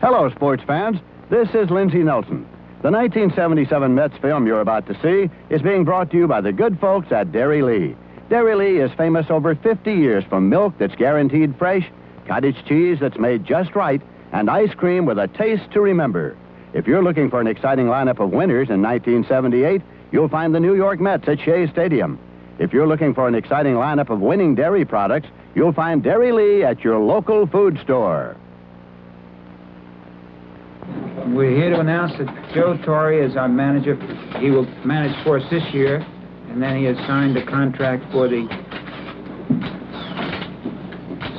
Hello, sports fans. This is Lindsay Nelson. The 1977 Mets film you're about to see is being brought to you by the good folks at Dairy Lee. Dairy Lee is famous over 50 years for milk that's guaranteed fresh, cottage cheese that's made just right, and ice cream with a taste to remember. If you're looking for an exciting lineup of winners in 1978, you'll find the New York Mets at Shea Stadium. If you're looking for an exciting lineup of winning dairy products, you'll find Dairy Lee at your local food store. We're here to announce that Joe Torre is our manager. He will manage for us this year, and then he has signed a contract for the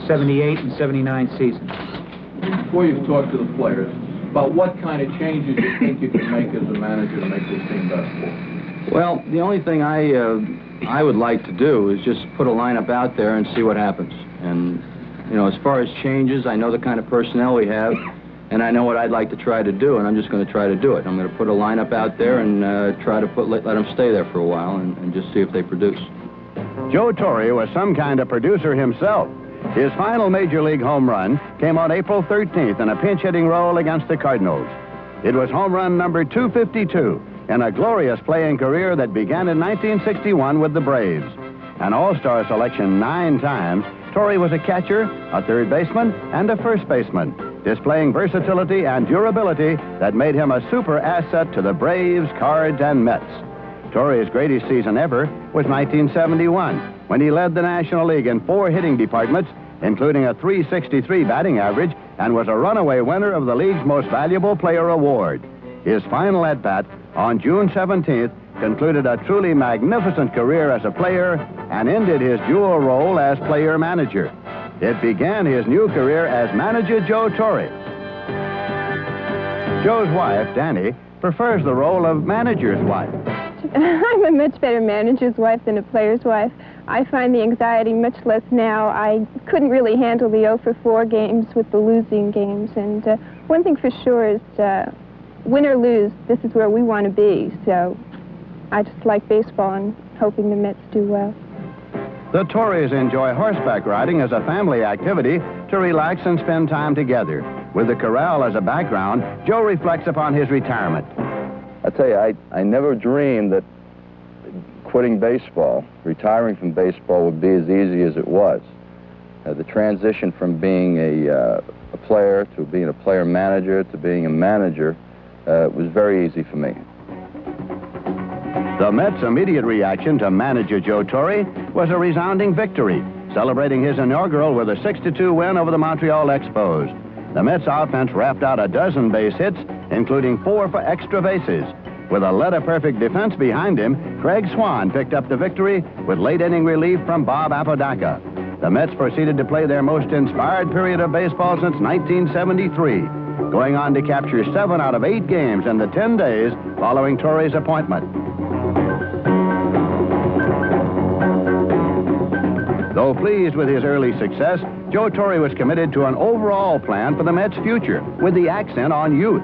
78 and 79 season. Before you've talked to the players, about what kind of changes you think you can make as a manager to make this team better? Well, the only thing I would like to do is just put a lineup out there and see what happens. And, you know, as far as changes, I know the kind of personnel we have, and I know what I'd like to try to do, and I'm just going to try to do it. I'm going to put a lineup out there and try to let them stay there for a while and just see if they produce. Joe Torre was some kind of producer himself. His final Major League home run came on April 13th in a pinch-hitting role against the Cardinals. It was home run number 252 in a glorious playing career that began in 1961 with the Braves. An all-star selection 9 times, Torre was a catcher, a third baseman, and a first baseman, displaying versatility and durability that made him a super asset to the Braves, Cards, and Mets. Torre's greatest season ever was 1971, when he led the National League in 4 hitting departments, including a .363 batting average, and was a runaway winner of the league's Most Valuable Player award. His final at-bat on June 17th concluded a truly magnificent career as a player and ended his dual role as player-manager. It began his new career as manager Joe Torre. Joe's wife, Danny, prefers the role of manager's wife. I'm a much better manager's wife than a player's wife. I find the anxiety much less now. I couldn't really handle the 0-for-4 games with the losing games. And one thing for sure is win or lose, this is where we want to be. So I just like baseball and hoping the Mets do well. The Torres enjoy horseback riding as a family activity to relax and spend time together. With the corral as a background, Joe reflects upon his retirement. I tell you, I never dreamed that quitting baseball, retiring from baseball, would be as easy as it was. The transition from being a player to being a player manager to being a manager was very easy for me. The Mets' immediate reaction to manager Joe Torre was a resounding victory, celebrating his inaugural with a 6-2 win over the Montreal Expos. The Mets offense rapped out a dozen base hits, including 4 for extra bases. With a letter-perfect defense behind him, Craig Swan picked up the victory with late-inning relief from Bob Apodaca. The Mets proceeded to play their most inspired period of baseball since 1973, going on to capture 7 out of 8 games in the 10 days following Torre's appointment. Though pleased with his early success, Joe Torre was committed to an overall plan for the Mets' future, with the accent on youth.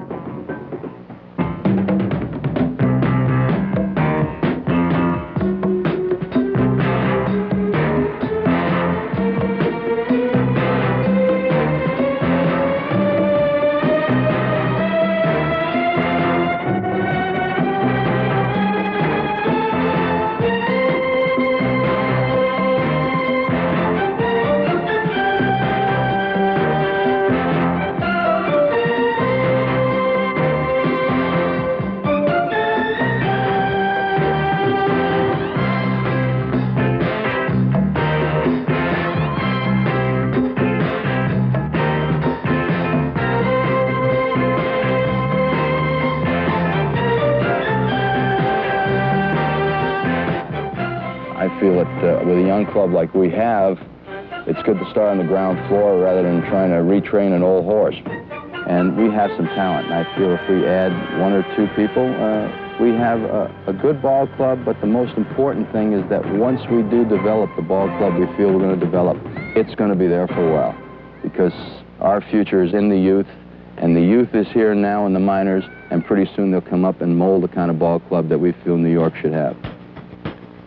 I feel that with a young club like we have, it's good to start on the ground floor rather than trying to retrain an old horse. And we have some talent, and I feel if we add 1 or 2 people, we have a good ball club, but the most important thing is that once we do develop the ball club we feel we're going to develop, it's going to be there for a while, because our future is in the youth, and the youth is here now in the minors, and pretty soon they'll come up and mold the kind of ball club that we feel New York should have.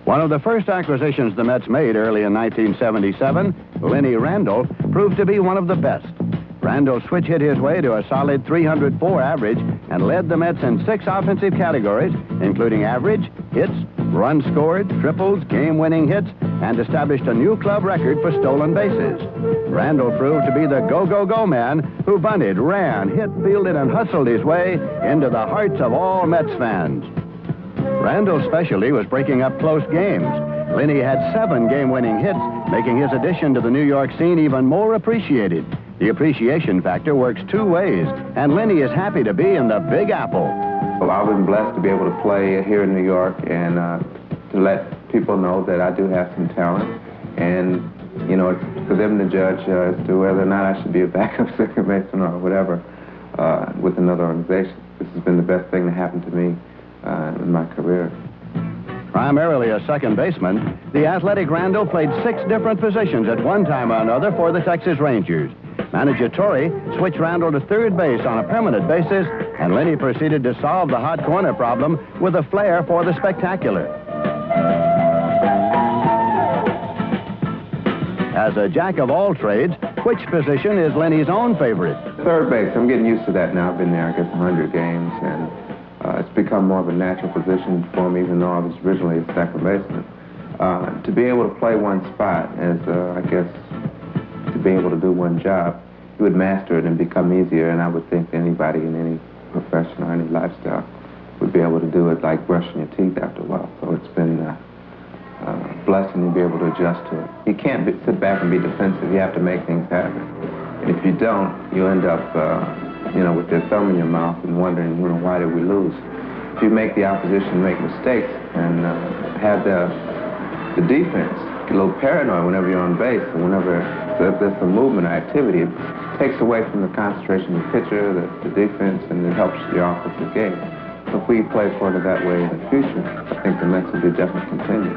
One of the first acquisitions the Mets made early in 1977, Lenny Randall, proved to be one of the best. Randall switch hit his way to a solid 304 average and led the Mets in 6 offensive categories, including average, hits, runs scored, triples, game-winning hits, and established a new club record for stolen bases. Randall proved to be the go-go-go man who bunted, ran, hit, fielded, and hustled his way into the hearts of all Mets fans. Randall's specialty was breaking up close games. Linny had 7 game-winning hits, making his addition to the New York scene even more appreciated. The appreciation factor works 2 ways, and Linny is happy to be in the Big Apple. Well, I've been blessed to be able to play here in New York and to let people know that I do have some talent. And, you know, it's for them to judge as to whether or not I should be a backup second baseman or whatever with another organization. This has been the best thing that happened to me in my career. Primarily a second baseman, the athletic Randall played 6 different positions at one time or another for the Texas Rangers. Manager Torre switched Randall to third base on a permanent basis, and Linny proceeded to solve the hot corner problem with a flair for the spectacular. As a jack of all trades, which position is Linny's own favorite? Third base. I'm getting used to that now. I've been there, I guess, 100 games, and it's become more of a natural position for me, even though I was originally a second baseman. To be able to play one spot as, I guess, to be able to do one job, you would master it and become easier, and I would think anybody in any profession or any lifestyle would be able to do it like brushing your teeth after a while. So it's been a blessing to be able to adjust to it. You can't sit back and be defensive. You have to make things happen. And if you don't, you end up, you know, with your thumb in your mouth and wondering, you know, why did we lose? If you make the opposition make mistakes and have the defense get a little paranoid whenever you're on base and whenever there's some movement or activity, it takes away from the concentration of the pitcher, the defense, and it helps the offensive game. So if we play sort of that way in the future, I think the Mets will be definitely continued.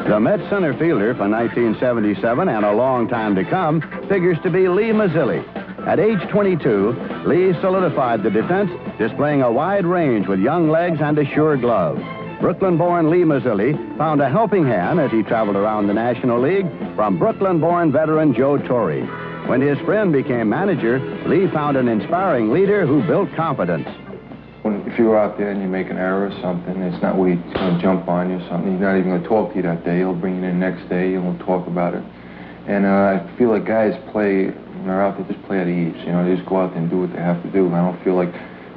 The Mets center fielder for 1977 and a long time to come figures to be Lee Mazzilli. At age 22, Lee solidified the defense, displaying a wide range with young legs and a sure glove. Brooklyn-born Lee Mazzilli found a helping hand as he traveled around the National League from Brooklyn-born veteran Joe Torre. When his friend became manager, Lee found an inspiring leader who built confidence. If you're out there and you make an error or something, it's not where he's going to jump on you or something. He's not even going to talk to you that day. He'll bring you in the next day and we'll talk about it. And I feel like guys play, when they're out there, just play at ease. You know, they just go out there and do what they have to do. And I don't feel like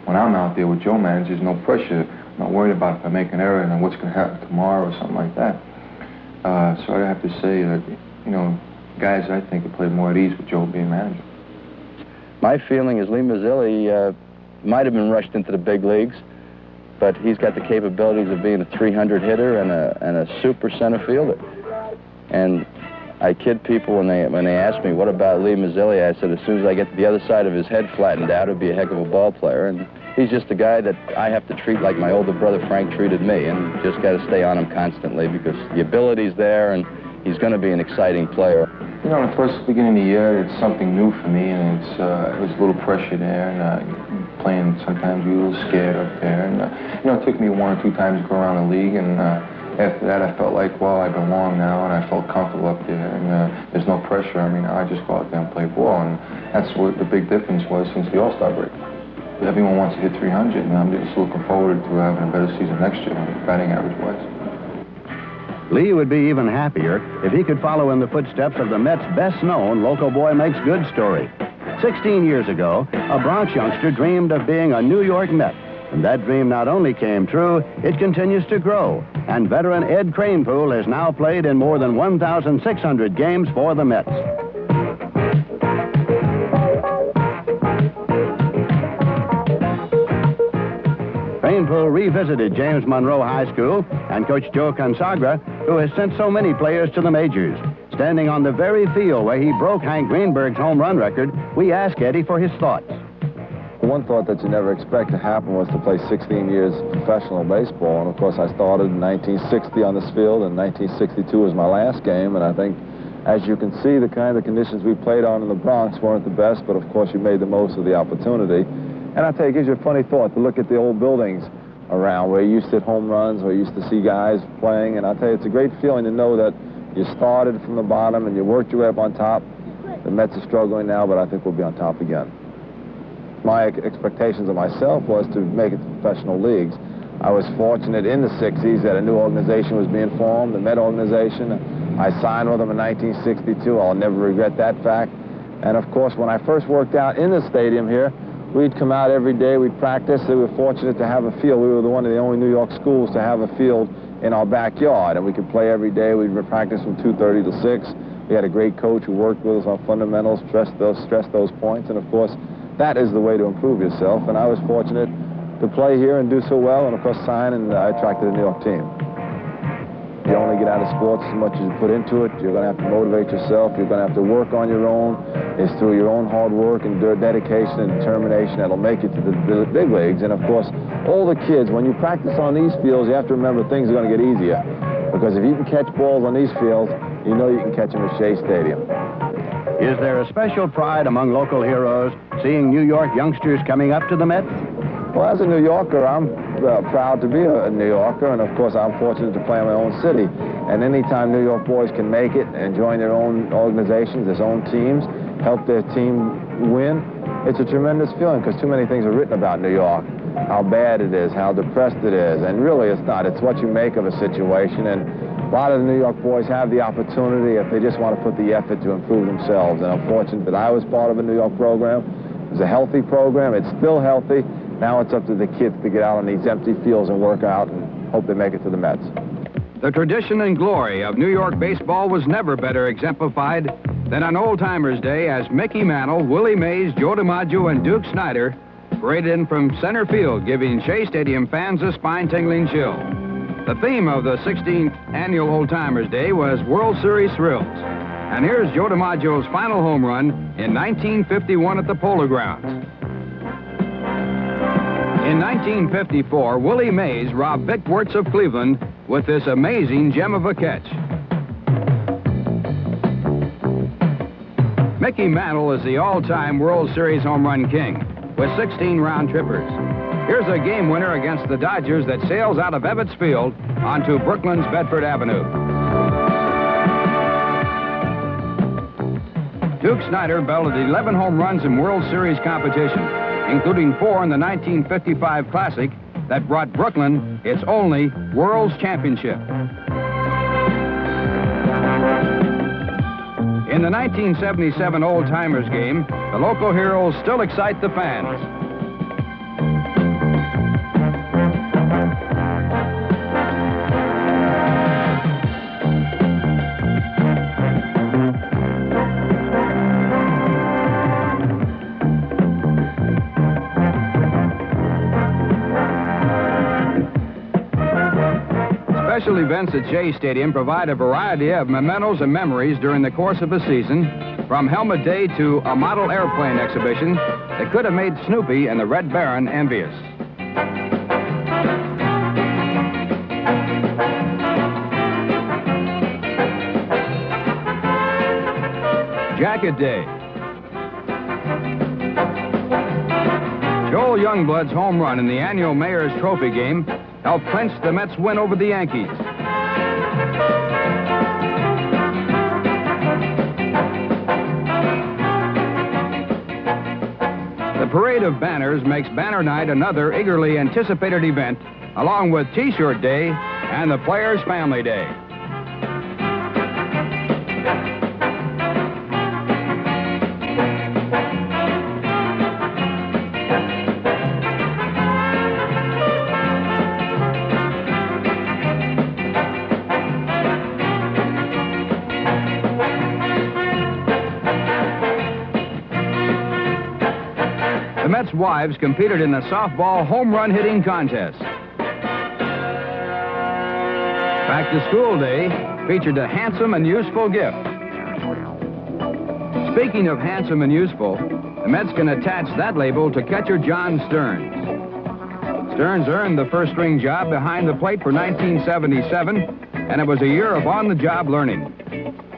when I'm out there with Joe managers, there's no pressure. I'm not worried about if I make an error and then what's going to happen tomorrow or something like that. So I have to say that, you know, guys I think have played more at ease with Joe being manager. My feeling is Lee Mazzilli might have been rushed into the big leagues, but he's got the capabilities of being a 300 hitter and a super center fielder. And I kid people when they ask me, what about Lee Mazzilli? I said, as soon as I get to the other side of his head flattened out, he'd be a heck of a ball player. And he's just a guy that I have to treat like my older brother Frank treated me, and just got to stay on him constantly because the ability's there and he's going to be an exciting player. You know, in the first beginning of the year, it's something new for me, and it was a little pressure there, and playing sometimes you a little scared up there. And, you know, it took me 1 or 2 times to go around the league, and after that I felt like, well, I belong now, and I felt comfortable up there, and there's no pressure. I mean, I just go out there and play ball, and that's what the big difference was since the All-Star break. Everyone wants to hit 300, and I'm just looking forward to having a better season next year, batting average-wise. Lee would be even happier if he could follow in the footsteps of the Mets' best-known Local Boy Makes Good story. 16 years ago, a Bronx youngster dreamed of being a New York Met. And that dream not only came true, it continues to grow. And veteran Ed Kranepool has now played in more than 1,600 games for the Mets. Kranepool revisited James Monroe High School and Coach Joe Consagra, who has sent so many players to the majors. Standing on the very field where he broke Hank Greenberg's home run record, we asked Eddie for his thoughts. One thought that you never expect to happen was to play 16 years professional baseball. And, of course, I started in 1960 on this field, and 1962 was my last game. And I think, as you can see, the kind of conditions we played on in the Bronx weren't the best, but, of course, you made the most of the opportunity. And I tell you, it gives you a funny thought to look at the old buildings around where you used to hit home runs, where you used to see guys playing. And I tell you, it's a great feeling to know that you started from the bottom and you worked your way up on top. The Mets are struggling now, but I think we'll be on top again. My expectations of myself was to make it to professional leagues. I was fortunate in the 60s that a new organization was being formed, the Met organization. I signed with them in 1962. I'll never regret that fact. And of course, when I first worked out in the stadium here, we'd come out every day, we'd practice. We were fortunate to have a field. We were one of the only New York schools to have a field in our backyard, and we could play every day. We'd practice from 2:30 to 6. We had a great coach who worked with us on fundamentals, stressed those points, and of course, that is the way to improve yourself. And I was fortunate to play here and do so well, and of course sign, and I attracted a New York team. You only get out of sports as much as you put into it. You're going to have to motivate yourself. You're going to have to work on your own. It's through your own hard work and dedication and determination that'll make you to the big leagues. And of course, all the kids, when you practice on these fields, you have to remember things are going to get easier. Because if you can catch balls on these fields, you know you can catch them at Shea Stadium. Is there a special pride among local heroes seeing New York youngsters coming up to the Mets? Well, as a New Yorker, I'm proud to be a New Yorker, and of course I'm fortunate to play in my own city. And anytime New York boys can make it and join their own organizations, their own teams, help their team win, it's a tremendous feeling, because too many things are written about New York, how bad it is, how depressed it is, and really it's not. It's what you make of a situation, and a lot of the New York boys have the opportunity if they just want to put the effort to improve themselves. And I'm fortunate that I was part of a New York program. It was a healthy program. It's still healthy. Now it's up to the kids to get out on these empty fields and work out and hope they make it to the Mets. The tradition and glory of New York baseball was never better exemplified than on Old Timers Day as Mickey Mantle, Willie Mays, Joe DiMaggio, and Duke Snider paraded in from center field, giving Shea Stadium fans a spine-tingling chill. The theme of the 16th annual Old Timers Day was World Series thrills. And here's Joe DiMaggio's final home run in 1951 at the Polo Grounds. In 1954, Willie Mays robbed Vic Wirtz of Cleveland with this amazing gem of a catch. Mickey Mantle is the all-time World Series home run king with 16 round trippers. Here's a game winner against the Dodgers that sails out of Ebbets Field onto Brooklyn's Bedford Avenue. Duke Snider belted 11 home runs in World Series competition, including 4 in the 1955 Classic that brought Brooklyn its only World's Championship. In the 1977 Old Timers game, the local heroes still excite the fans. Special events at Shea Stadium provide a variety of mementos and memories during the course of a season, from Helmet Day to a model airplane exhibition that could have made Snoopy and the Red Baron envious. Jacket Day. Joel Youngblood's home run in the annual Mayor's Trophy game helped clinch the Mets' win over the Yankees. The Parade of Banners makes Banner Night another eagerly anticipated event, along with T-Shirt Day and the Players' Family Day. The Mets' wives competed in the softball home run hitting contest. Back to School Day featured a handsome and useful gift. Speaking of handsome and useful, the Mets can attach that label to catcher John Stearns. Stearns earned the first-string job behind the plate for 1977, and it was a year of on-the-job learning.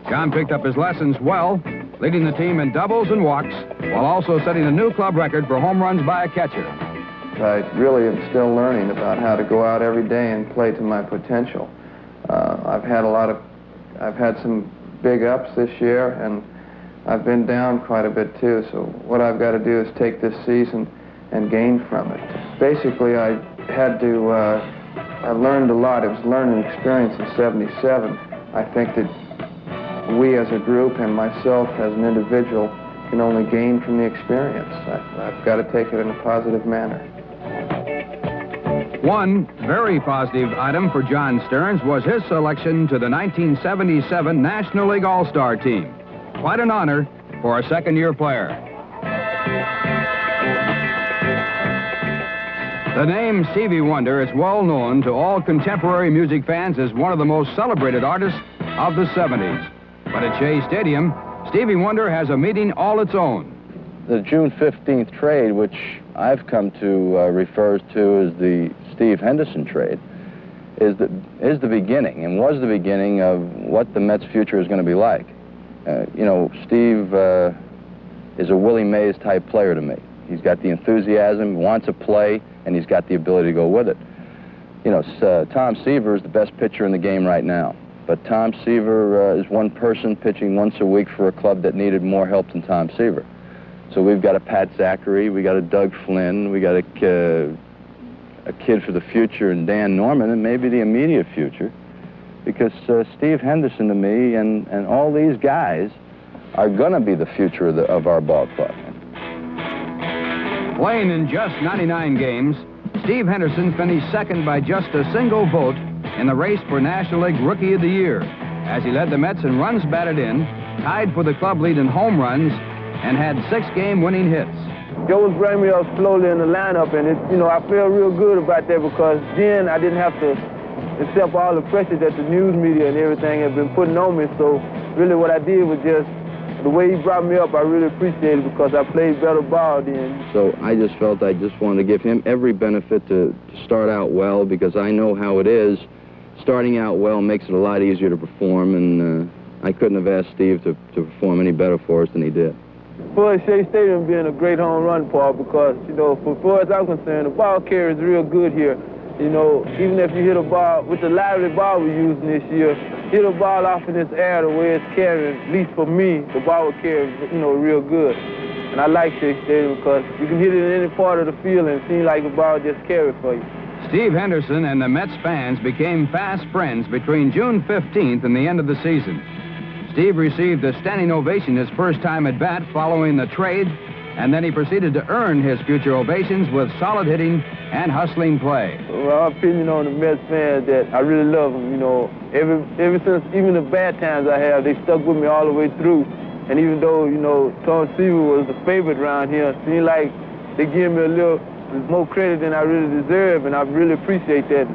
John picked up his lessons well, leading the team in doubles and walks, while also setting a new club record for home runs by a catcher. I really am still learning about how to go out every day and play to my potential. I've had some big ups this year, and I've been down quite a bit too, so what I've got to do is take this season and gain from it. Basically, I learned a lot. It was a learning experience in '77. I think that we as a group and myself as an individual can only gain from the experience. I've got to take it in a positive manner. One very positive item for John Stearns was his selection to the 1977 National League All-Star team. Quite an honor for a second-year player. The name Stevie Wonder is well known to all contemporary music fans as one of the most celebrated artists of the 70s. But at Shea Stadium, Stevie Wonder has a meaning all its own. The June 15th trade, which I've come to refer to as the Steve Henderson trade, is the beginning and was the beginning of what the Mets' future is going to be like. You know, Steve is a Willie Mays type player to me. He's got the enthusiasm, wants to play, and he's got the ability to go with it. You know, Tom Seaver is the best pitcher in the game right now. But Tom Seaver is one person pitching once a week for a club that needed more help than Tom Seaver. So we've got a Pat Zachary, we got a Doug Flynn, we got a kid for the future in Dan Norman, and maybe the immediate future. Because Steve Henderson to me and all these guys are going to be the future of our ball club. Playing in just 99 games, Steve Henderson finished second by just a single vote in the race for National League Rookie of the Year, as he led the Mets in runs batted in, tied for the club lead in home runs, and had 6 game-winning hits. Joe was bringing me up slowly in the lineup, and I feel real good about that because then I didn't have to accept all the pressure that the news media and everything had been putting on me. So really what I did was just, the way he brought me up, I really appreciate it because I played better ball then. So I just felt I just wanted to give him every benefit to start out well, because I know how it is. Starting out well makes it a lot easier to perform, and I couldn't have asked Steve to perform any better for us than he did. For Shea Stadium being a great home run park because, for far as I'm concerned, the ball carrier is real good here. Even if you hit a ball, with the lively ball we're using this year, hit a ball off in this air the way it's carrying, at least for me, the ball will carry, real good. And I like Shea Stadium because you can hit it in any part of the field and it seems like the ball just carries for you. Steve Henderson and the Mets fans became fast friends between June 15th and the end of the season. Steve received a standing ovation his first time at bat following the trade, and then he proceeded to earn his future ovations with solid hitting and hustling play. Well, my opinion on the Mets fans that I really love them. Ever since even the bad times I have, they stuck with me all the way through. And even though, Tom Seaver was the favorite around here, it seemed like they give me a little more credit than I really deserve, and I really appreciate that.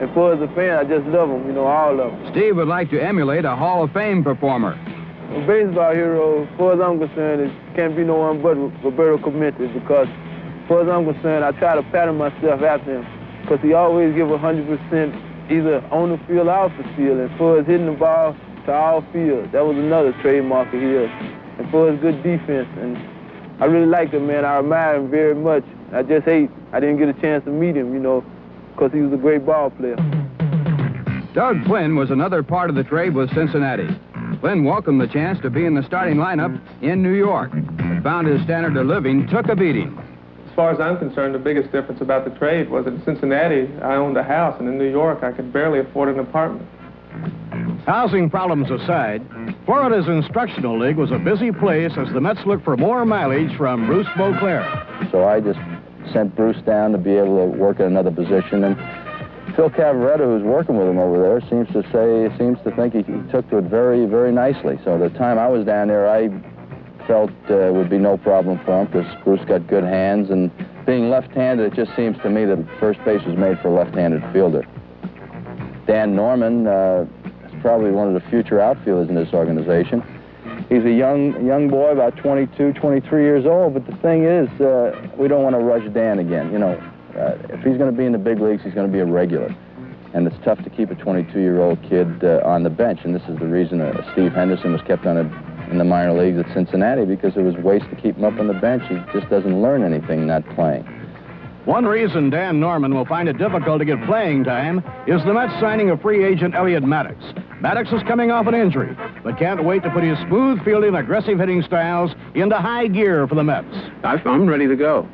And for as a fan, I just love them, all of them. Steve would like to emulate a Hall of Fame performer. A baseball hero, as far as I'm concerned, it can't be no one but Roberto Clemente, because as far as I'm concerned, I try to pattern myself after him, because he always give 100% either on the field or off the field. And as far as hitting the ball to all fields, that was another trademark of his. And for his good defense, and I really like him, man. I admire him very much. I just hate I didn't get a chance to meet him, because he was a great ball player. Doug Flynn was another part of the trade with Cincinnati. Flynn welcomed the chance to be in the starting lineup in New York, but found his standard of living took a beating. As far as I'm concerned, the biggest difference about the trade was that in Cincinnati, I owned a house, and in New York, I could barely afford an apartment. Housing problems aside, Florida's instructional league was a busy place as the Mets looked for more mileage from Bruce Boisclair. So I just sent Bruce down to be able to work at another position, and Phil Cavaretta, who's working with him over there, seems to think he took to it very, very nicely. So the time I was down there, I felt it would be no problem for him because Bruce got good hands, and being left-handed, it just seems to me that first base was made for a left-handed fielder. Dan Norman is probably one of the future outfielders in this organization. He's a young boy, about 22, 23 years old, but the thing is, we don't want to rush Dan again. If he's going to be in the big leagues, he's going to be a regular. And it's tough to keep a 22-year-old kid on the bench, and this is the reason Steve Henderson was kept in the minor leagues at Cincinnati, because it was waste to keep him up on the bench. He just doesn't learn anything not playing. One reason Dan Norman will find it difficult to get playing time is the Mets signing of free agent Elliot Maddox. Maddox is coming off an injury, but can't wait to put his smooth fielding, aggressive hitting styles into high gear for the Mets. I'm ready to go.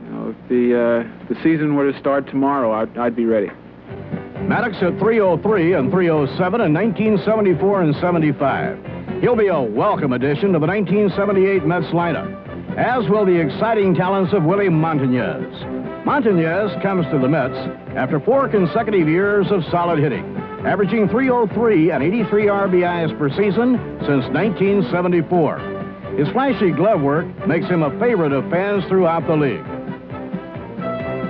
You know, if the season were to start tomorrow, I'd be ready. Maddox hit .303 and .307 in 1974 and 75. He'll be a welcome addition to the 1978 Mets lineup, as will the exciting talents of Willie Montañez. Montañez comes to the Mets after 4 consecutive years of solid hitting, averaging .303 and 83 RBIs per season since 1974. His flashy glove work makes him a favorite of fans throughout the league.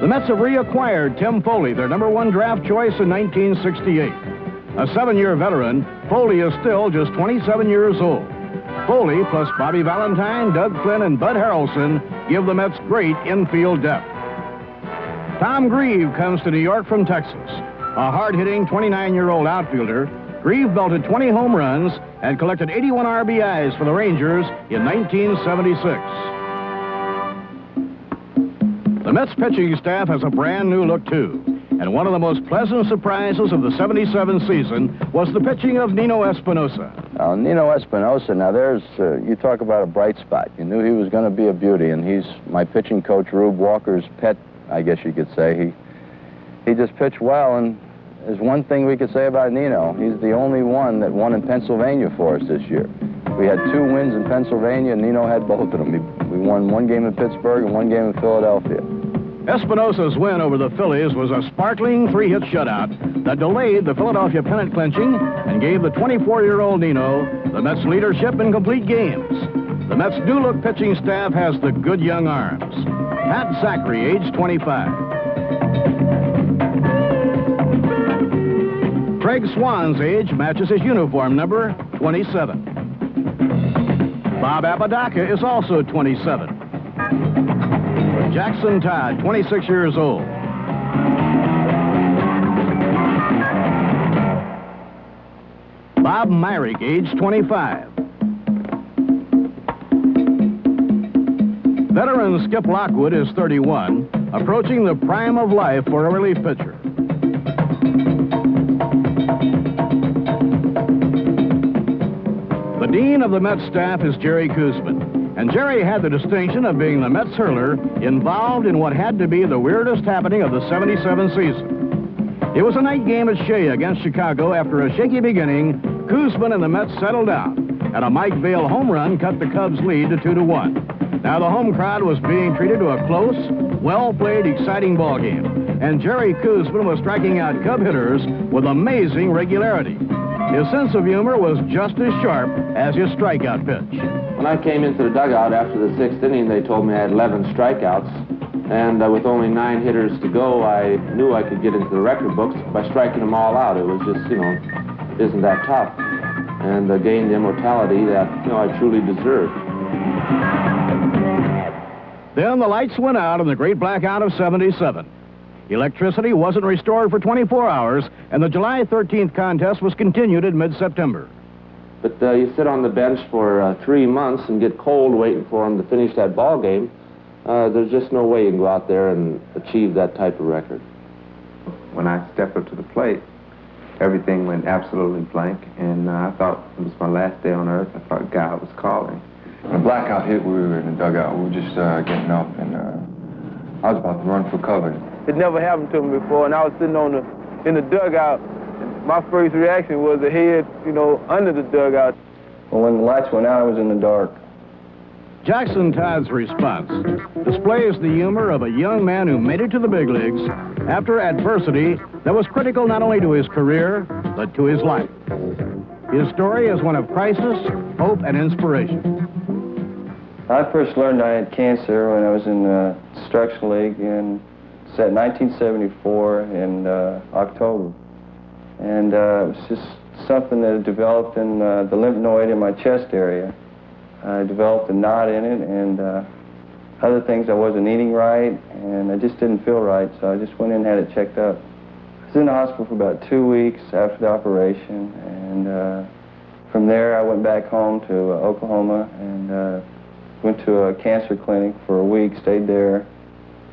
The Mets have reacquired Tim Foley, their #1 draft choice in 1968. A 7-year veteran, Foley is still just 27 years old. Foley, plus Bobby Valentine, Doug Flynn, and Bud Harrelson, give the Mets great infield depth. Tom Grieve comes to New York from Texas. A hard-hitting 29-year-old outfielder, Grieve belted 20 home runs and collected 81 RBIs for the Rangers in 1976. The Mets pitching staff has a brand new look, too. And one of the most pleasant surprises of the 77 season was the pitching of Nino Espinosa. Nino Espinosa, now there's, you talk about a bright spot. You knew he was going to be a beauty, and he's my pitching coach, Rube Walker's pet, I guess you could say. He just pitched well, and there's one thing we could say about Nino. He's the only one that won in Pennsylvania for us this year. We had 2 wins in Pennsylvania, and Nino had both of them. We won 1 game in Pittsburgh and 1 game in Philadelphia. Espinosa's win over the Phillies was a sparkling 3-hit shutout that delayed the Philadelphia pennant clinching and gave the 24-year-old Nino the Mets' leadership in complete games. The Mets' new-look pitching staff has the good young arms. Pat Zachary, age 25. Craig Swan's age matches his uniform number, 27. Bob Apodaca is also 27. Jackson Todd, 26 years old. Bob Myrick, age 25. Veteran Skip Lockwood is 31, approaching the prime of life for a relief pitcher. The dean of the Mets staff is Jerry Koosman. And Jerry had the distinction of being the Mets hurler involved in what had to be the weirdest happening of the 77 season. It was a night game at Shea against Chicago. After a shaky beginning, Koosman and the Mets settled down, and a Mike Vail home run cut the Cubs' lead to 2-1. Now the home crowd was being treated to a close, well-played, exciting ball game, and Jerry Koosman was striking out Cub hitters with amazing regularity. His sense of humor was just as sharp as his strikeout pitch. When I came into the dugout after the 6th inning, they told me I had 11 strikeouts. And with only 9 hitters to go, I knew I could get into the record books by striking them all out. It was just, it isn't that tough. And gained the immortality that, I truly deserved. Then the lights went out in the Great Blackout of 77. Electricity wasn't restored for 24 hours, and the July 13th contest was continued in mid-September. But you sit on the bench for 3 months and get cold waiting for them to finish that ball game. There's just no way you can go out there and achieve that type of record. When I stepped up to the plate, everything went absolutely blank, and I thought it was my last day on earth. I thought God was calling. When the blackout hit, we were in the dugout. We were just getting up, and I was about to run for cover. It never happened to me before, and I was sitting in the dugout. My first reaction was to head, under the dugout. Well, when the lights went out, I was in the dark. Jackson Todd's response displays the humor of a young man who made it to the big leagues after adversity that was critical not only to his career, but to his life. His story is one of crisis, hope, and inspiration. I first learned I had cancer when I was in the Instructional League in 1974 in October. And it was just something that had developed in the lymph node in my chest area. I developed a knot in it, and other things I wasn't eating right, and I just didn't feel right, so I just went in and had it checked up. I was in the hospital for about 2 weeks after the operation, and from there I went back home to Oklahoma and went to a cancer clinic for a week, stayed there,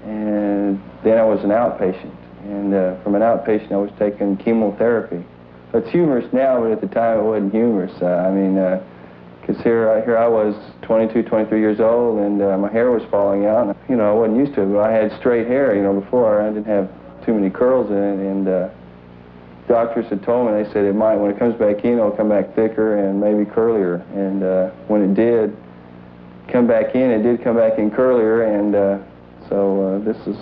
and then I was an outpatient. And from an outpatient, I was taking chemotherapy. It's humorous now, but at the time it wasn't humorous. I mean, because here I was 22, 23 years old, and my hair was falling out. You know, I wasn't used to it, but I had straight hair, you know, before. I didn't have too many curls in it, and doctors had told me, they said it might, when it comes back in, it'll come back thicker and maybe curlier. And when it did come back in, it did come back in curlier, and so this is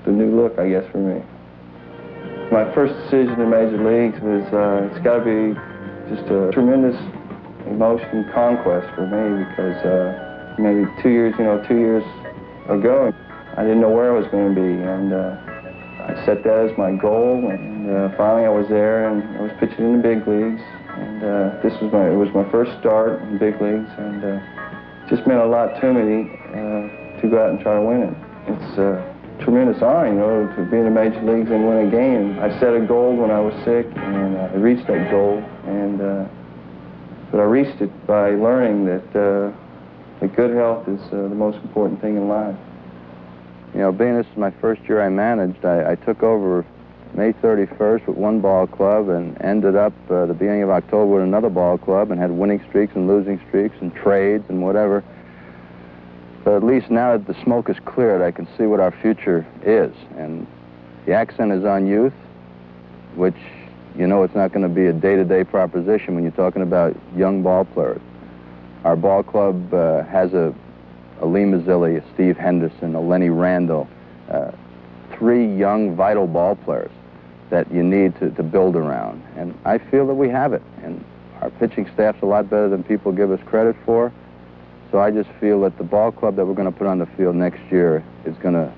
the new look, I guess, for me. My first decision in Major Leagues was, it's got to be just a tremendous emotion conquest for me, because maybe 2 years ago, I didn't know where I was going to be, and I set that as my goal, and finally I was there, and I was pitching in the big leagues, and it was my first start in big leagues, and it just meant a lot to me to go out and try to win it. It's a tremendous honor, you know, to be in the major leagues and win a game. I set a goal when I was sick, and I reached that goal, and but I reached it by learning that good health is the most important thing in life. You know, being this is my first year I managed, I took over May 31st with one ball club and ended up the beginning of October with another ball club, and had winning streaks and losing streaks and trades and whatever. But at least now that the smoke is cleared, I can see what our future is. And the accent is on youth, which, you know, it's not going to be a day-to-day proposition when you're talking about young ball players. Our ball club has a Lee Mazzilli, a Steve Henderson, a Lenny Randall, 3 young, vital ball players that you need to build around. And I feel that we have it. And our pitching staff's a lot better than people give us credit for. So I just feel that the ball club that we're going to put on the field next year is going to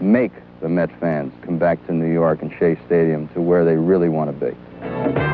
make the Met fans come back to New York and Shea Stadium to where they really want to be.